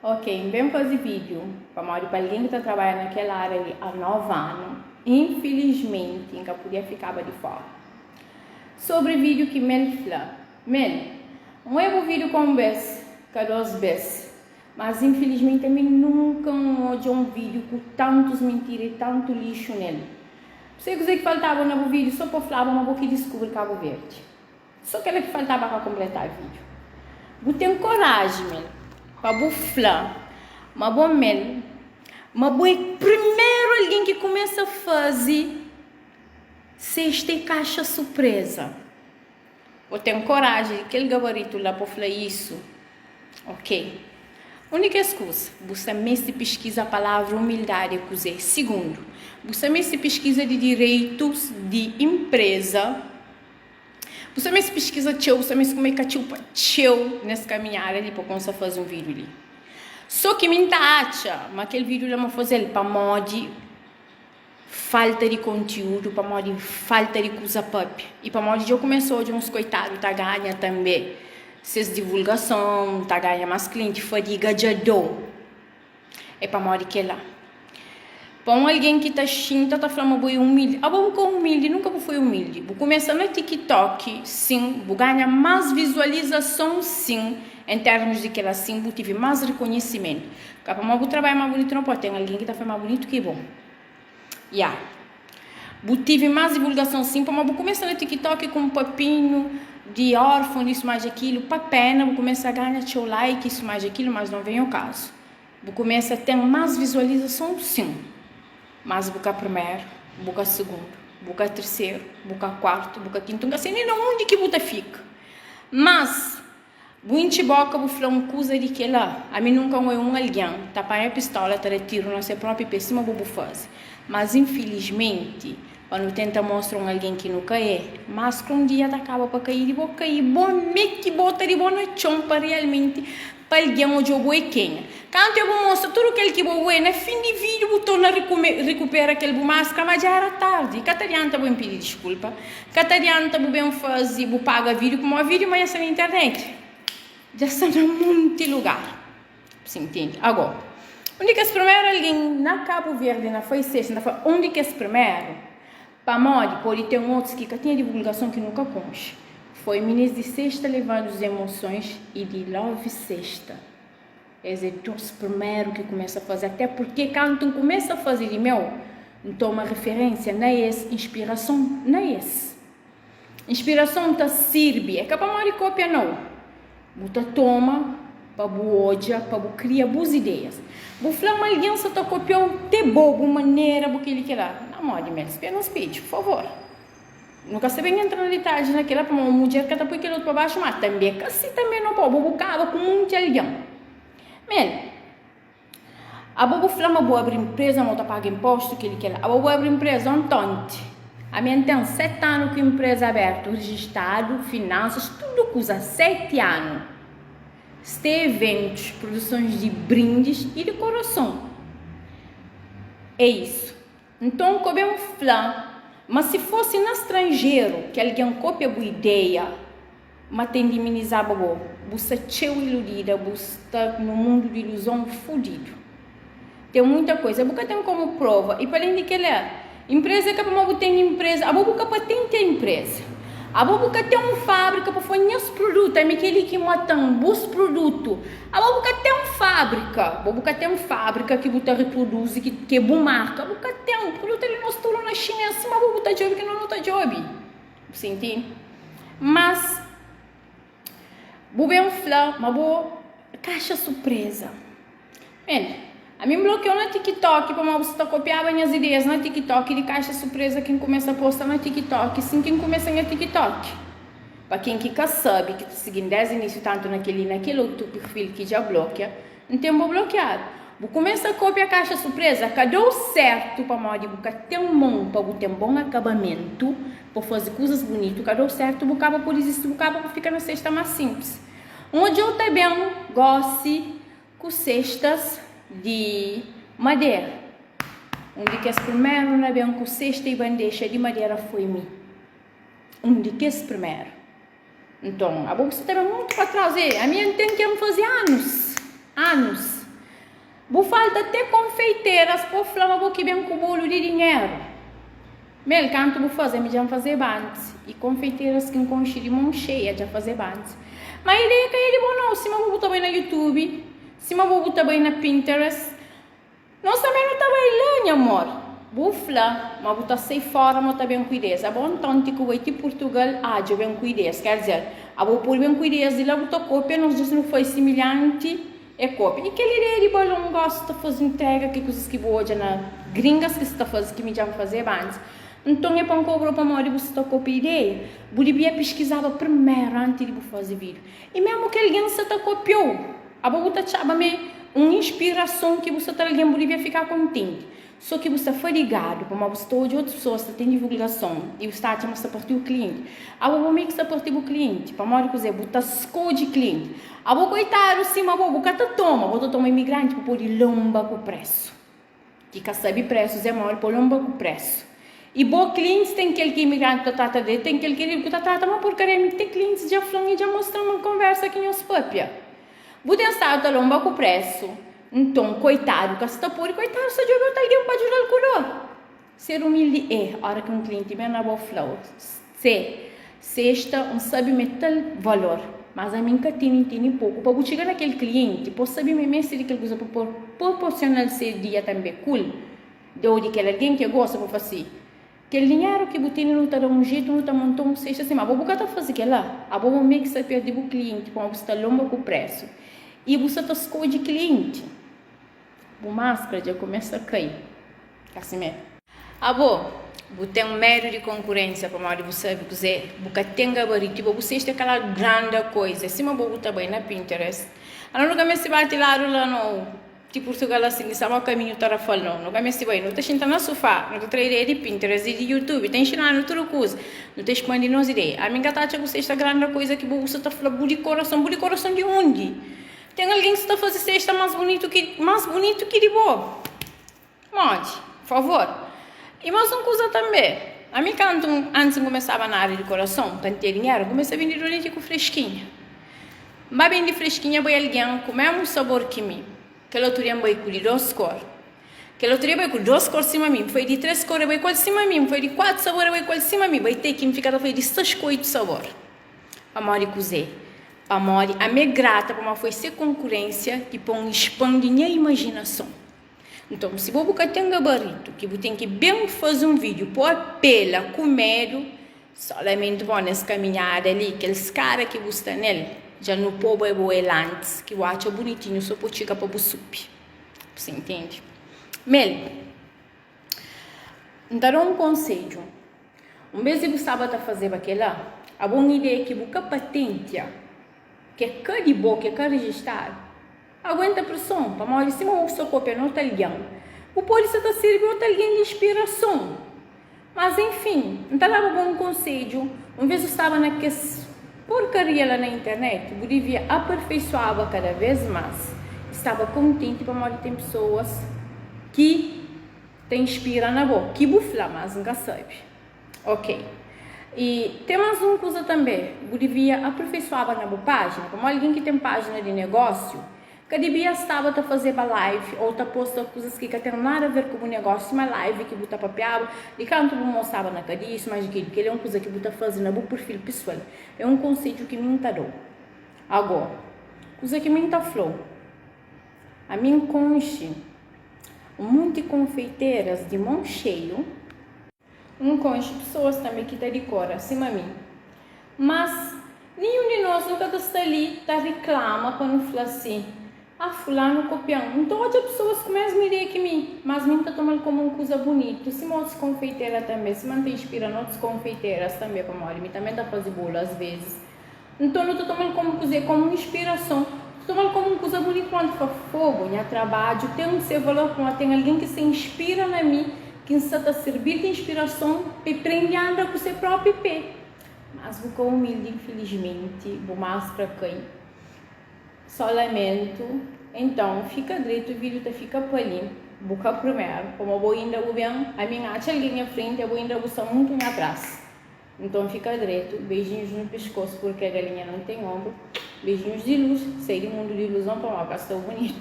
Ok, bem fazer vídeo para alguém que está trabalhando naquela área ali há 9 anos, infelizmente, nunca podia ficar de fora. Sobre o vídeo que Mel fala, não é um vídeo com um vez, com 2 vezes, mas infelizmente também nunca ouvi um vídeo com tantos mentiras e tanto lixo nele. Você que faltava no vídeo só para falar uma boca e descobrir Cabo Verde. Só aquela que faltava para completar o vídeo. Você tem coragem, Mel, para buflar, mas bom Mel, mas bom é primeiro alguém que começa a fazer cesta e caixa surpresa. Eu tenho coragem, aquele gabarito lá para falar isso, ok? Única excusa, você mesmo pesquisa a palavra humildade com Z. Segundo, você mesmo pesquisa de direitos de empresa. Você mesmo pesquisa teu, você mesmo como é que teu nessa caminhada ali para começar a fazer um vídeo ali. Só que me acha, mas aquele vídeo lá vou fazer para mod falta de conteúdo, para mod falta de coisa pop. E para mod já começou de uns coitados tá ganha também. Essas divulgação, tá ganha mais cliente, fadiga já dou. É para mod que lá. Para alguém que está xinta, está falando que eu humilde. Vou com humilde, nunca fui humilde. Vou começar no TikTok, sim. Vou ganhar mais visualização, sim. Em termos de que ela sim, vou tive mais reconhecimento. Porque para vou trabalhar mais bonito, não pode ter alguém que está fazendo mais bonito que bom. Vou tive mais divulgação, sim. Para vou começar no TikTok com um papinho de órfão, isso mais aquilo. Para pena, vou começar a ganhar seu like, isso mais aquilo, mas não vem ao caso. Vou começar a ter mais visualização, sim. Mas boca primeiro, boca segundo, boca terceiro, boca quarto, boca quinto, nunca sei nem onde que você fica. Mas, muito boca, vou falar uma coisa de que lá, a mim nunca é um alguém, tá para a pistola, tá de tiro na sua própria pessoa, vou fazer. Mas, infelizmente, quando tenta mostrar alguém que nunca é, mas que um dia tá acaba para cair, e vou cair, bom, me que bota de boa chompa realmente, para alguém onde eu vou e quem. Quando eu vou mostrar tudo aquilo que eu vou no fim de vídeo, eu torno a recuperar aquele máscara, mas já era tarde. Catarianta vou pedir desculpa. Catarianta vou bem fazer, vou pagar vídeo, como a vídeo, mas essa na internet. Já está em muito lugar. Você entende? Agora, onde que é primeiro alguém na Cabo Verde, na foi sexta, onde que é primeiro? Para mod, pode ter outros que tinha divulgação que nunca conche. Foi Minas de Sexta levando as emoções e de Love Sexta. É os primeiros que começa a fazer, até porque quando começa a fazer de meu, então uma referência, não é essa, inspiração, não é essa. Inspiração tá serve, é capaz de cópia não. Você toma, para boa para criar boas ideias. Vou falar uma aliança tá copiando de boa maneira, porque ele quer lá. Não pode, mas espera um speech, por favor. Nunca se vem entrar na detalhe naquela para uma mulher que está por aquele outro para baixo, mas também, assim também não pode, vou buscar com muito alguém. A bobo flama boa abrir empresa, não paga imposto que ele quer. A bobo abre empresa um tonte. A minha tem 7 anos com empresa aberta, registrado, finanças, tudo coisa 7 anos. Tem eventos, produções de brindes e decoração. É isso. Então, como é um flan, mas se fosse no estrangeiro, que alguém copia a boa ideia, mas tem de minimizar a bobo, você é iludida, você está no mundo de ilusão fudido. Tem muita coisa, a boca tem como prova, e para além de que ela é empresa que a boca tem empresa, a boca patente a empresa. A boca tem uma fábrica para fazer os produtos, é aquele que matam os produtos. A boca tem uma fábrica que você reproduz, que é boa marca. A boca tem um produto ali no estúdio na China, assim, mas a boca está job que não está job. Você entende? Mas vou ver um flá, uma boa caixa surpresa. A mim bloqueou no TikTok, para você copiar minhas ideias no TikTok de caixa surpresa, quem começa a postar no TikTok, sim, quem começa no TikTok. Para quem que sabe, que está seguindo desde o início, tanto naquele outro perfil que já bloqueia, não tem como bloquear. Vou começar a copiar a caixa surpresa, que deu certo para modo de ter um bom, para ter um bom acabamento, para fazer coisas bonitas, que deu certo, buscava por isso, buscava para ficar na cesta mais simples. Onde eu também gosto com cestas de madeira. Onde que esse primeiro não é com cesta e bandeja de madeira foi mim. Onde que esse primeiro. Então, a bolsa estava muito para trazer. A minha tem que fazer anos. Bu falta até confeiteiras por flama porque bem com bolo de dinheiro. Mel canto bu fazer, me já fazer bandes. E confeiteiras que enconche de mão cheia já fazer bandes. Mas a ideia é que ele bom não, se eu botar bem na YouTube, se eu botar bem na Pinterest, nós também não tá bem lá, meu amor. Bufla, mas botar sei fora, mas tá bem cuidado. É bom tanto que o de Portugal já bem cuidado, quer dizer, a vou por bem cuidado e lá botar cópia, nós dizemos não foi semelhante. É cópia. E aquele ideia de balão gosta de fazer entrega, que coisas que vou hoje na gringas que está fazendo, que me já fazer antes. Então é para um cobro para morrer, você está copia ideia. Bolívia pesquisava primeiro antes de fazer vídeo. E mesmo que alguém se está copiou, a boa chama me uma inspiração que você está alguém Bolívia ficar contente. Só que você foi ligado, como você está de outras pessoas, você tem divulgação e você está a partir do cliente. A boa meio que está a partir do cliente, para morrer cozer, você escolhe de cliente. A boa coitado, sim, a boa cata toma, você toma imigrante para pôr lomba com preço. Que quer saber preços é maior por lomba com preço. E bom clientes tem aquele que imigrante está trata de, tem aquele que está trata, mas porcaria, tem clientes já falam e já mostram uma conversa aqui nos papia. Você está a lomba com preço. Então, coitado, que está por coitado, se jogar alguém para ajudar o color. Ser humilde é, a hora que um cliente vem na boa flow, se está um sabe meter valor, mas a mim que tem pouco, para chegar naquele cliente, para saber mesmo se ele quer coisa para proporcionar esse dia também cool, de aquele alguém que gosta para fazer. Aquele dinheiro que você não está dando um jeito, não está montando um cesto assim, mas a boca está fazendo aquilo lá, a boca meio que se perde o cliente, para você está lomba com o preço, e você está escolhendo o cliente. A máscara já começa a cair. Assim mesmo. Você tem um medo de concorrência para mais você dizer, você tem gabarito, você tem aquela grande coisa. Se você botar bem na Pinterest, eu nunca me bate lá no de Portugal assim, sabe o caminho para falar, não nunca me bem, não está sentando no sofá, não está treinando de Pinterest e de YouTube, está ensinando tudo coisa, não está expandindo as ideias. A minha gata você está grande coisa que você está falando de coração de onde? Tem alguém que está fazendo cesta mais bonito que de boa. Pode, por favor. E mais uma coisa também. A mim, antes eu começava na área de coração, quando tinha dinheiro, comecei a vender durante com fresquinha. Mas vender fresquinha, vai alguém com o mesmo sabor que mim. Que eu teria vai com 2 cores. Que eu teria vai com 2 cores cima de mim. Foi de 3 cores, vai com cima de mim. Foi de 4 sabores, vai com cima de mim. Vai ter que me ficar de 6 cores de sabor. Para morrer cozer. Amor, a minha grata para foi ser concorrência que põe expande a imaginação. Então, se você tem um gabarito, que você tem que bem fazer um vídeo, por pela, com medo, solamente vão nessa caminhada ali, aqueles caras que você está nele, já no povo é boa antes, que eu acho bonitinho, só para chegar para você subir. Você entende? Mel, então um conselho. Um vez que você estava a fazer aquela, a boa ideia é que você patenteia, que é cada boa, que é cada registrado, aguenta a pressão, para mais cima o seu cópia não está ligando. O polícia está servindo outra alguém de inspiração. Mas enfim, não está lá um bom conselho. Uma vez eu estava naquela porcaria lá na internet, o Bolívia aperfeiçoava cada vez mais. Estava contente para mais tem pessoas que te inspiram na boca, que bufla, mas nunca sabe. Ok. E tem mais uma coisa também, o devia aperfeiçoar na boa página, como alguém que tem página de negócio, que devia estava a fazer uma live, ou a postar coisas que não tem nada a ver com o negócio, uma live que você papeava, e canto não mostrava na cadeia, mas que é uma coisa que você faz no perfil pessoal, é um conceito que me deu. Agora, coisa que me falou, a minha conche, um monte de confeiteiras de mão cheio, conche pessoas também que decora acima de mim. Mas nenhum de nós nunca está ali, reclama quando fala assim, fulano copiando. Então as pessoas com a mesma ideia que mim, mas não está tomando como uma coisa bonita. Se outras confeiteiras também, se mantém inspirando outras confeiteiras também, como a também dá fazer bolo às vezes. Então não está tomando como coisa, como uma inspiração. Estou tomando como uma coisa bonita quando faz fogo, né? Trabalho, tem um seu valor, quando tem alguém que se inspira na mim, que está servir de inspiração para aprender com o seu próprio pé. Mas vou humilde, infelizmente, vou mais para quem? Só lamento. Então, fica direito, o vídeo fica para ali. Boca primeiro, como eu vou ainda ver a minha alguém à frente, eu vou ainda buscar muito atrás. Então, fica direito, beijinhos no pescoço, porque a galinha não tem ombro. Beijinhos de luz, sei do mundo de ilusão para uma castel bonito.